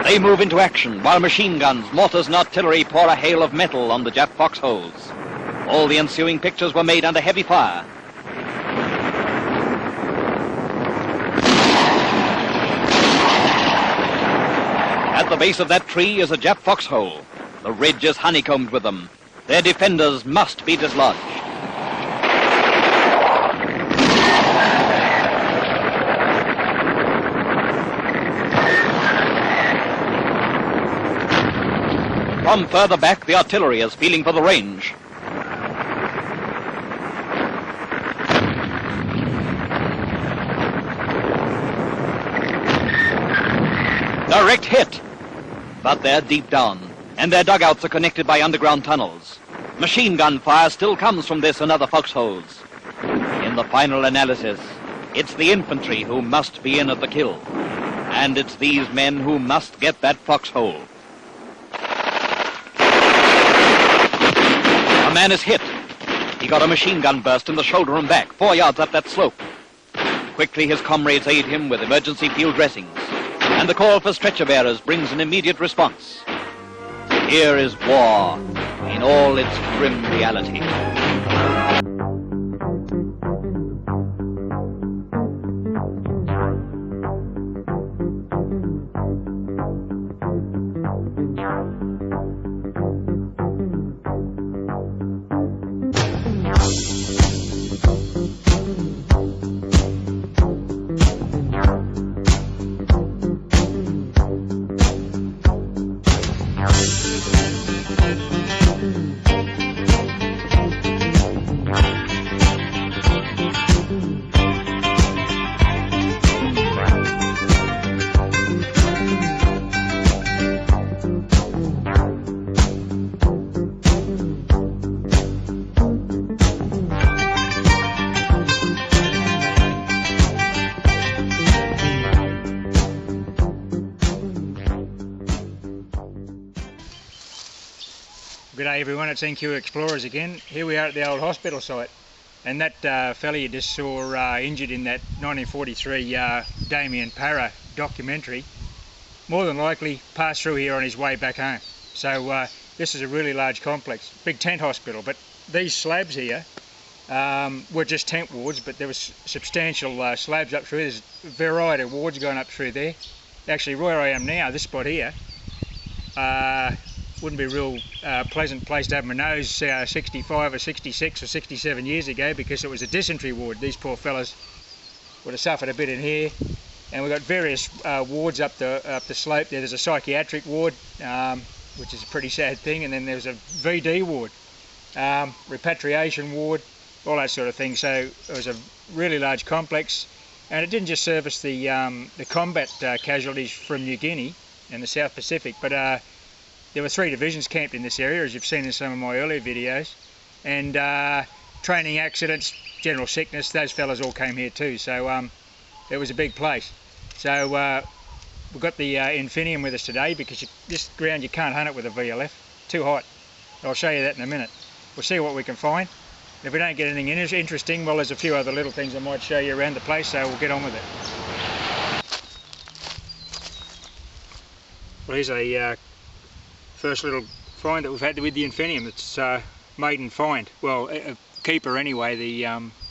They move into action while machine guns, mortars and artillery pour a hail of metal on the Jap foxholes. All the ensuing pictures were made under heavy fire. At the base of that tree is a Jap foxhole. The ridge is honeycombed with them. Their defenders must be dislodged. From further back, the artillery is feeling for the range. Direct hit! But they're deep down, and their dugouts are connected by underground tunnels. Machine gun fire still comes from this and other foxholes. In the final analysis, it's the infantry who must be in at the kill. And it's these men who must get that foxhole. A man is hit. He got a machine gun burst in the shoulder and back, 4 yards up that slope. Quickly his comrades aid him with emergency field dressings, and the call for stretcher bearers brings an immediate response. Here is war in all its grim reality. G'day everyone, it's NQ Explorers again. Here we are at the old hospital site, and that fella you just saw injured in that 1943 Damien Parra documentary more than likely passed through here on his way back home. So this is a really large complex, big tent hospital, but these slabs here were just tent wards, but there was substantial slabs up through. There's a variety of wards going up through there. Actually, where I am now, this spot here, wouldn't be a real pleasant place to have my nose 65 or 66 or 67 years ago, because it was a dysentery ward. These poor fellas would have suffered a bit in here. And we've got various wards up the slope there. There's a psychiatric ward, which is a pretty sad thing, and then there's a VD ward, repatriation ward, all that sort of thing. So it was a really large complex, and it didn't just service the combat casualties from New Guinea and the South Pacific, but there were 3 divisions camped in this area, as you've seen in some of my earlier videos, and training accidents, general sickness, those fellas all came here too. So it was a big place. So we've got the Infinium with us today, because this ground you can't hunt it with a VLF, too hot. I'll show you that in a minute. We'll see what we can find. If we don't get anything interesting, well, there's a few other little things I might show you around the place, so we'll get on with it. Well, here's a first little find that we've had with the Infinium. It's maiden find. Well, a keeper anyway.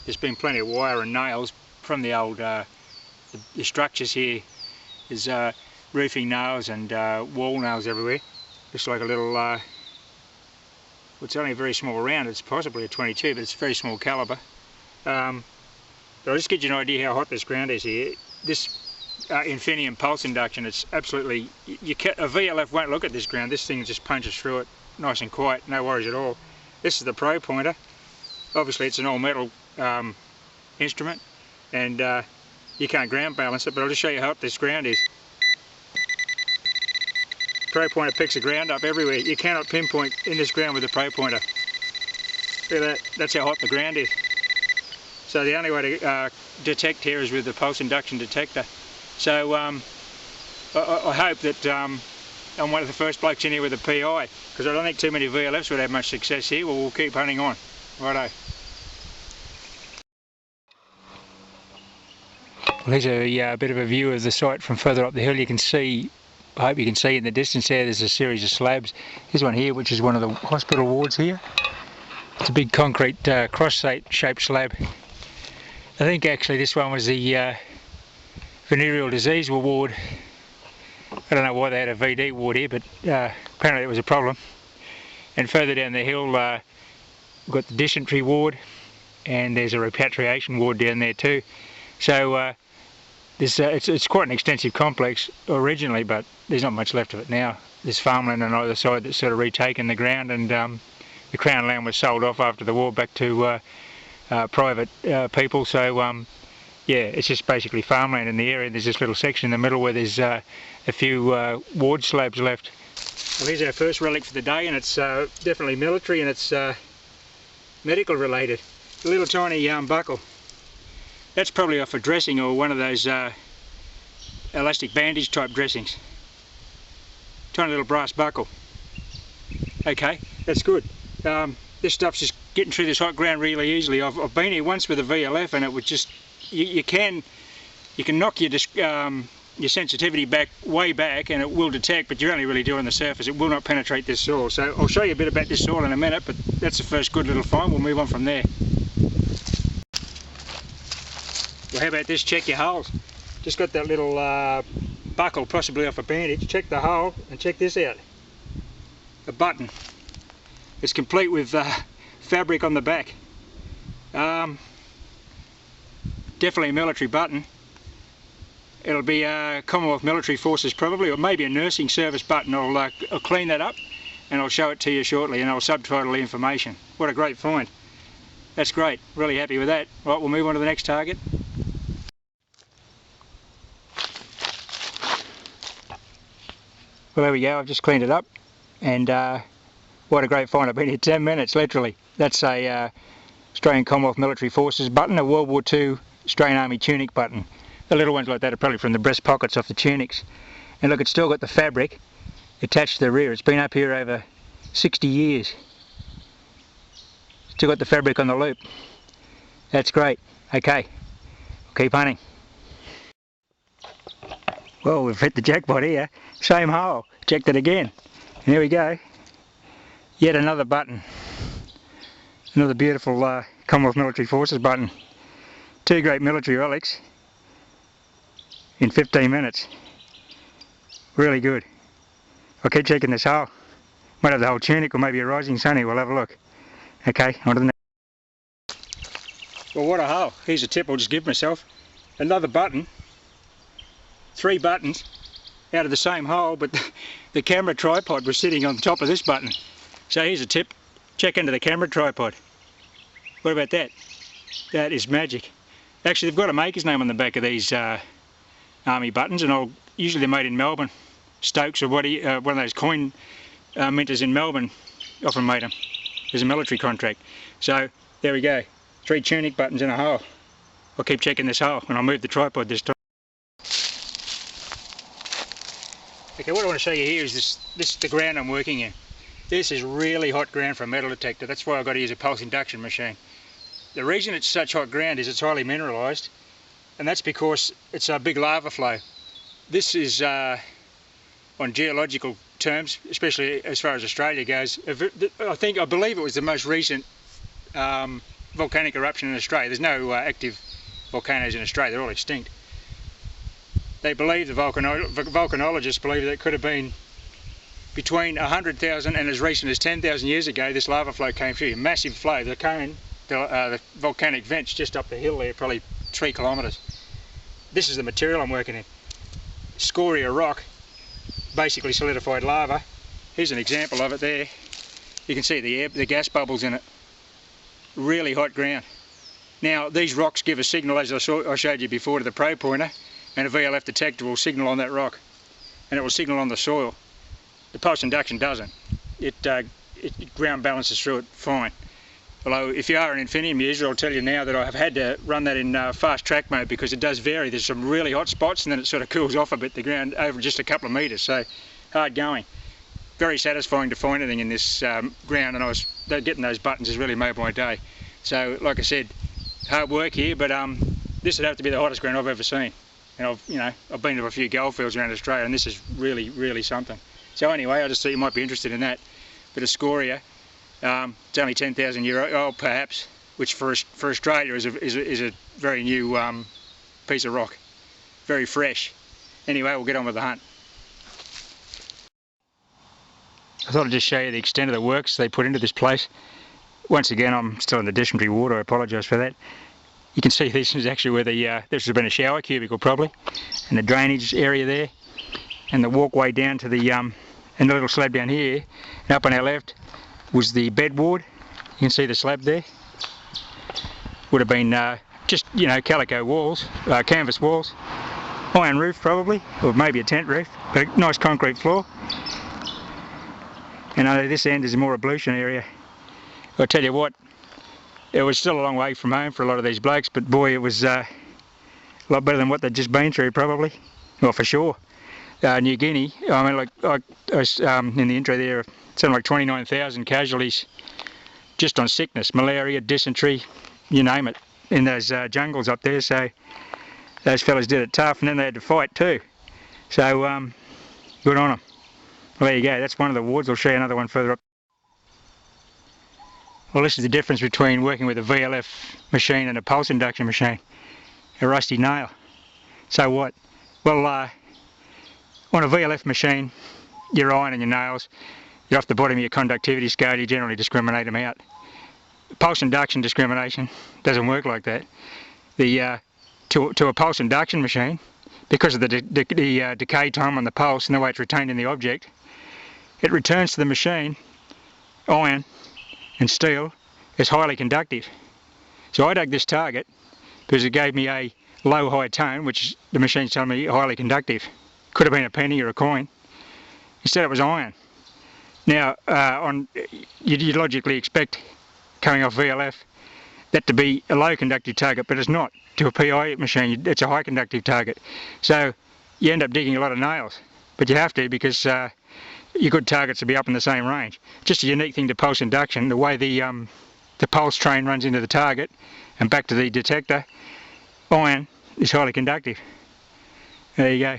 There's been plenty of wire and nails from the old the structures here. There's roofing nails and wall nails everywhere. Looks like a little, well, it's only a very small round. It's possibly a 22, but it's a very small calibre. But I'll just get you an idea how hot this ground is here. This Infinium pulse induction, it's absolutely, a VLF won't look at this ground. This thing just punches through it nice and quiet, no worries at all. This is the Pro pointer. Obviously it's an all metal instrument, and you can't ground balance it, but I'll just show you how hot this ground is. Pro pointer picks the ground up everywhere. You cannot pinpoint in this ground with a pro pointer. Look at that, that's how hot the ground is. So the only way to detect here is with the pulse induction detector. So I hope that I'm one of the first blokes in here with a PI, because I don't think too many VLFs would have much success here. Well, we'll keep hunting on. Righto. Well, here's a bit of a view of the site from further up the hill. You can see, I hope you can see in the distance there's a series of slabs. Here's one here, which is one of the hospital wards here. It's a big concrete cross-shaped slab. I think actually this one was the venereal disease ward. I don't know why they had a VD ward here, but apparently it was a problem. And further down the hill, we've got the dysentery ward, and there's a repatriation ward down there too. So it's quite an extensive complex originally, but there's not much left of it now. There's farmland on either side that's sort of retaken the ground, and the Crown land was sold off after the war back to private people. So yeah, it's just basically farmland in the area. There's this little section in the middle where there's a few ward slabs left. Well, here's our first relic for the day, and it's definitely military, and it's medical related. A little tiny buckle. That's probably off a dressing or one of those elastic bandage type dressings. Tiny little brass buckle. Okay, that's good. This stuff's just getting through this hot ground really easily. I've been here once with a VLF, and it would just, you can knock your sensitivity way back, and it will detect, but you're only really doing the surface. It will not penetrate this soil. So I'll show you a bit about this soil in a minute, but that's the first good little find. We'll move on from there. Well, how about this? Check your holes. Just got that little buckle, possibly off a bandage. Check the hole and check this out. A button. It's complete with fabric on the back. Definitely a military button. It'll be Commonwealth Military Forces probably, or maybe a nursing service button. I'll clean that up and I'll show it to you shortly, and I'll subtitle the information. What a great find. That's great. Really happy with that. Right, we'll move on to the next target. Well, there we go. I've just cleaned it up, and what a great find. I've been here 10 minutes, literally. That's a Australian Commonwealth Military Forces button, a World War II Australian Army tunic button. The little ones like that are probably from the breast pockets off the tunics. And look, it's still got the fabric attached to the rear. It's been up here over 60 years. Still got the fabric on the loop. That's great. Okay, we'll keep hunting. Well, we've hit the jackpot here. Same hole. Checked it again. And here we go. Yet another button. Another beautiful Commonwealth Military Forces button. Two great military relics in 15 minutes. Really good. I'll keep checking this hole. Might have the whole tunic or maybe a rising sunny. We'll have a look. Okay, on to the next. Well, what a hole. Here's a tip I'll just give myself. Another button. 3 buttons out of the same hole, but the camera tripod was sitting on top of this button. So here's a tip. Check into the camera tripod. What about that? That is magic. Actually, they've got a maker's name on the back of these army buttons, and usually they're made in Melbourne. Stokes or one of those coin minters in Melbourne often made them. There's a military contract. So there we go. 3 tunic buttons in a hole. I'll keep checking this hole, and I'll move the tripod this time. Okay, what I want to show you here is this the ground I'm working in. This is really hot ground for a metal detector. That's why I've got to use a pulse induction machine. The reason it's such hot ground is it's highly mineralised, and that's because it's a big lava flow. This is, on geological terms, especially as far as Australia goes, I believe it was the most recent volcanic eruption in Australia. There's no active volcanoes in Australia, they're all extinct. They believe, the volcanologists believe, that it could have been between 100,000 and as recent as 10,000 years ago. This lava flow came through, a massive flow. The cone, the volcanic vents just up the hill there, probably 3 kilometres. This is the material I'm working in. Scoria rock, basically solidified lava. Here's an example of it there. You can see the gas bubbles in it. Really hot ground. Now these rocks give a signal, as I showed you before, to the probe pointer, and a VLF detector will signal on that rock, and it will signal on the soil. The pulse induction doesn't. It ground balances through it fine. Although if you are an Infinium user, I'll tell you now that I have had to run that in fast track mode because it does vary. There's some really hot spots and then it sort of cools off a bit, the ground over just a couple of metres, so hard going. Very satisfying to find anything in this ground, and getting those buttons has really made my day. So like I said, hard work here, but this would have to be the hottest ground I've ever seen. And I've been to a few goldfields around Australia and this is really, really something. So anyway, I just thought you might be interested in that. Bit of scoria. It's only 10,000 year old perhaps, which for Australia is a very new piece of rock. Very fresh. Anyway, we'll get on with the hunt. I thought I'd just show you the extent of the works they put into this place. Once again, I'm still in the dysentery ward, I apologise for that. You can see this is actually where this has been a shower cubicle probably, and the drainage area there, and the walkway down to the, and the little slab down here, and up on our left was the bed ward. You can see the slab there. Would have been just, calico walls, canvas walls, iron roof probably, or maybe a tent roof, but a nice concrete floor. And this end is a more ablution area. I'll tell you what, it was still a long way from home for a lot of these blokes, but boy, it was a lot better than what they'd just been through probably. Well, for sure. New Guinea, I mean, like I was in the intro there, something like 29,000 casualties just on sickness, malaria, dysentery, you name it, in those jungles up there. So those fellas did it tough, and then they had to fight too. So good on them. Well, there you go, that's one of the wards. I'll show you another one further up. Well, this is the difference between working with a VLF machine and a pulse induction machine. A rusty nail. So what? Well, on a VLF machine, you're ironing your nails, you're off the bottom of your conductivity scale, you generally discriminate them out. Pulse induction discrimination doesn't work like that. To a pulse induction machine, because of the decay time on the pulse and the way it's retained in the object, it returns to the machine iron and steel is highly conductive. So I dug this target because it gave me a low-high tone, which the machine's telling me highly conductive. Could have been a penny or a coin. Instead it was iron. Now, you'd logically expect, coming off VLF, that to be a low conductive target, but it's not. To a PI machine, it's a high conductive target. So you end up digging a lot of nails, but you have to because your good targets will be up in the same range. Just a unique thing to pulse induction, the way the pulse train runs into the target and back to the detector, iron is highly conductive. There you go.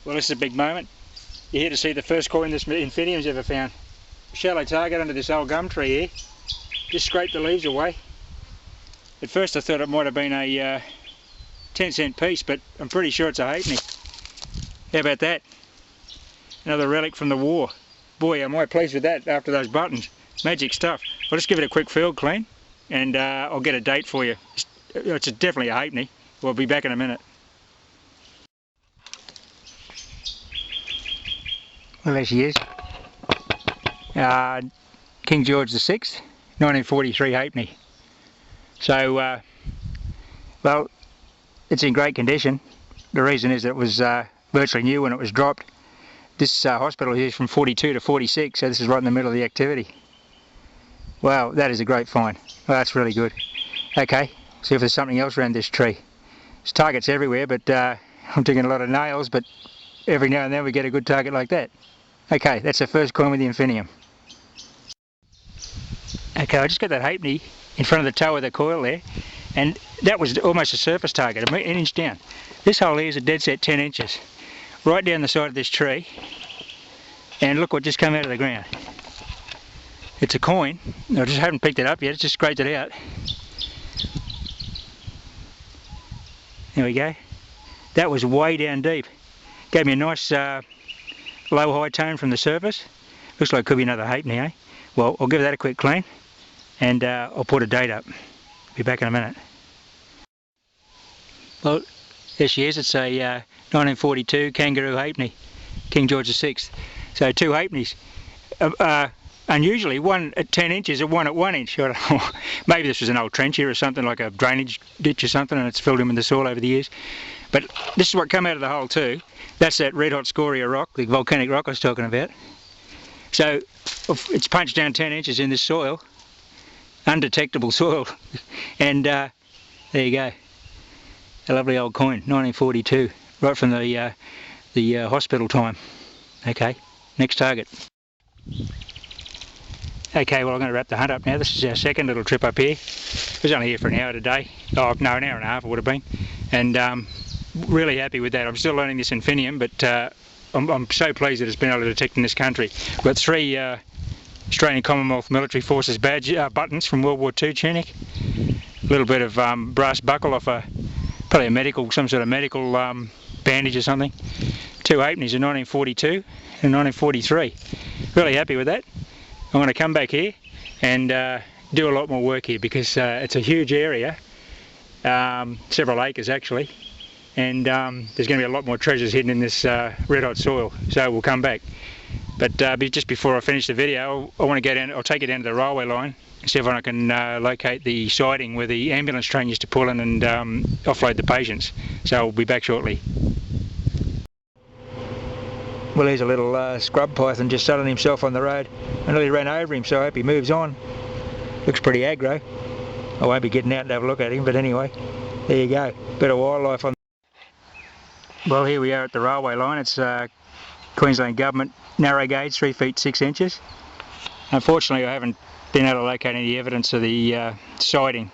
Well, this is a big moment. You're here to see the first coin this Infinium's ever found. Shallow target under this old gum tree here. Just scraped the leaves away. At first I thought it might have been a 10-cent piece, but I'm pretty sure it's a halfpenny. How about that? Another relic from the war. Boy, am I pleased with that after those buttons. Magic stuff. I'll just give it a quick field clean and I'll get a date for you. It's definitely a halfpenny. We'll be back in a minute. Well, there she is. King George VI, 1943 halfpenny. So, well, it's in great condition. The reason is that it was virtually new when it was dropped. This hospital here is from 42 to 46, so this is right in the middle of the activity. Wow, that is a great find. Well, that's really good. Okay, see if there's something else around this tree. There's targets everywhere, but I'm digging a lot of nails, but every now and then we get a good target like that. Okay, that's the first coin with the Infinium. Okay, I just got that halfpenny in front of the toe of the coil there, and that was almost a surface target, an inch down. This hole here is a dead set 10 inches, right down the side of this tree, and look what just came out of the ground. It's a coin. I just haven't picked it up yet, just scraped it out. There we go. That was way down deep. Gave me a nice low-high tone from the surface. Looks like it could be another halfpenny, eh? Well, I'll give that a quick clean and I'll put a date up. Be back in a minute. Well, there she is. It's a 1942 kangaroo halfpenny, King George VI. So two halfpennies. Unusually, one at 10 inches and one at 1 inch. I don't know. Maybe this was an old trench here or something, like a drainage ditch or something, and it's filled in with the soil over the years. But this is what come out of the hole too. That's that red hot scoria rock, the volcanic rock I was talking about. So it's punched down 10 inches in this soil, undetectable soil, and there you go. A lovely old coin, 1942, right from the hospital time. Okay, next target. Okay, well I'm going to wrap the hunt up now. This is our second little trip up here. I was only here for an hour today. Oh no, an hour and a half it would have been. And really happy with that. I'm still learning this Infinium, but I'm so pleased that it's been able to detect in this country. We've got 3 Australian Commonwealth Military Forces badge buttons from World War II tunic. A little bit of brass buckle off probably a medical, some sort of medical bandage or something. 2 halfpennies in 1942 and 1943. Really happy with that. I'm going to come back here and do a lot more work here because it's a huge area, several acres actually, and there's going to be a lot more treasures hidden in this red hot soil, so we'll come back. But just before I finish the video, I want to go down, I'll take it down to the railway line and see if I can locate the siding where the ambulance train used to pull in and offload the patients. So I'll be back shortly. Well, here's a little scrub python just settling himself on the road. I nearly ran over him, so I hope he moves on. Looks pretty aggro. I won't be getting out to have a look at him, but anyway, there you go. Bit of wildlife on. Well, here we are at the railway line. It's Queensland Government narrow gauge, 3 feet 6 inches. Unfortunately, I haven't been able to locate any evidence of the siding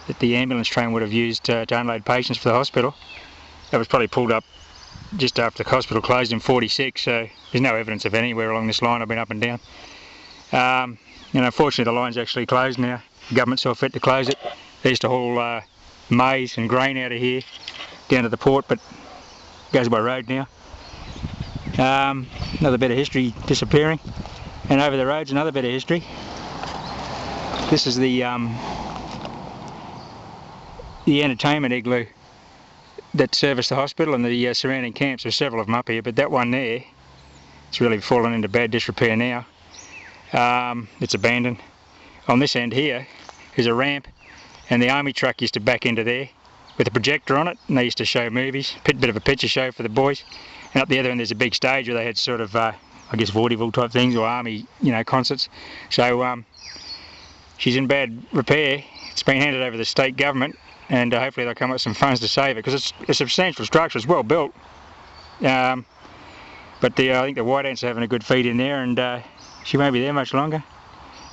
that the ambulance train would have used to unload patients for the hospital. That was probably pulled up just after the hospital closed in 46, so there's no evidence of anywhere along this line. I've been up and down. And unfortunately the line's actually closed now. The government saw fit to close it. They used to haul maize and grain out of here down to the port, but it goes by road now. Another bit of history disappearing, and over the road's another bit of history. This is the entertainment igloo that serviced the hospital and the surrounding camps. There's several of them up here, but that one there, it's really fallen into bad disrepair now. It's abandoned. On this end here is a ramp, and the army truck used to back into there with a projector on it, and they used to show movies, bit of a picture show for the boys. And up the other end there's a big stage where they had sort of, I guess, vaudeville type things or army, concerts. So she's in bad repair. It's been handed over to the state government, and hopefully they'll come up with some funds to save it, because it's a substantial structure. It's well built, but I think the white ants are having a good feed in there, and she won't be there much longer.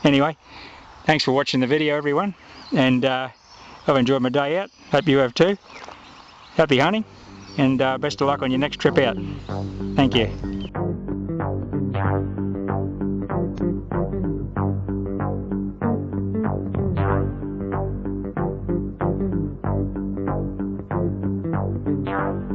Anyway, thanks for watching the video, everyone, and I've enjoyed my day out. Hope you have too. Happy hunting, and best of luck on your next trip out. Thank you. Yeah.